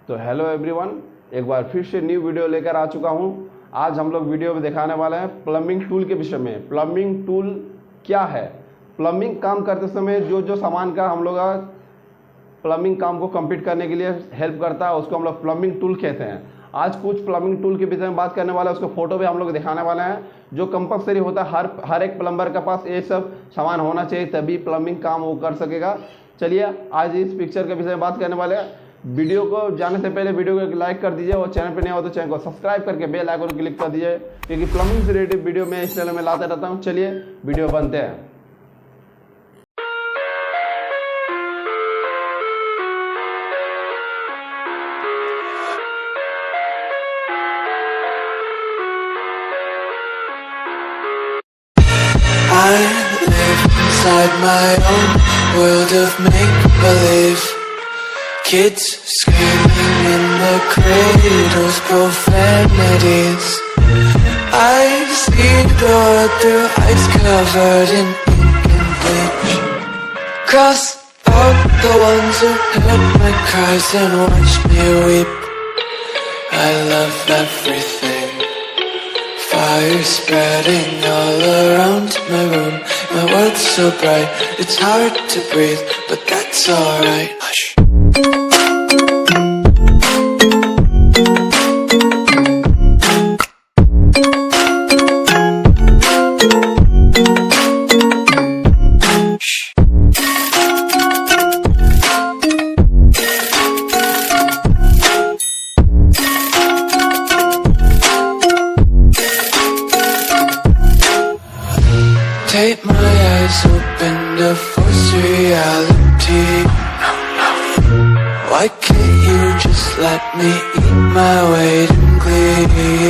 तो hello everyone, एक बार फिर से न्यू वीडियो लेकर आ चुका हूं। आज हम लोग वीडियो में दिखाने वाले हैं प्लम्बिंग टूल के विषय में। प्लम्बिंग टूल क्या है? प्लम्बिंग काम करते समय जो सामान का हम लोग प्लम्बिंग काम को कंप्लीट करने के लिए हेल्प करता है उसको हम लोग प्लम्बिंग टूल कहते हैं। आज कुछ प्लम्बिंग टूल के विषय में बात करने वाला है, उसको फोटो भी हम लोग दिखाने वाले हैं। जो कंपलसरी होता है, हर एक प्लम्बर के पास ये सब सामान होना चाहिए, तभी प्लम्बिंग काम वो कर सकेगा। चलिए आज इस पिक्चर के विषय में बात करने वाले हैं। वीडियो को जाने से पहले वीडियो को लाइक कर दीजिए और चैनल पे नहीं हो तो चैनल को सब्सक्राइब करके बेल आइकन को क्लिक कर दीजिए, क्योंकि प्लम्बिंग से रिलेटेड वीडियो मैं इस चैनल में लाते रहता हूँ। चलिए वीडियो बनते हैं। I live inside my own world of make-believe. Kids screaming in the cradles, profanities. I see the world through eyes covered in ink and bleach. Cross out the ones who heard my cries and watched me weep. I love everything. Fire spreading all around my room. My world's so bright, it's hard to breathe, but that's alright. Hush. Tape my eyes open to force reality. Why can't you just let me eat my weight in glee?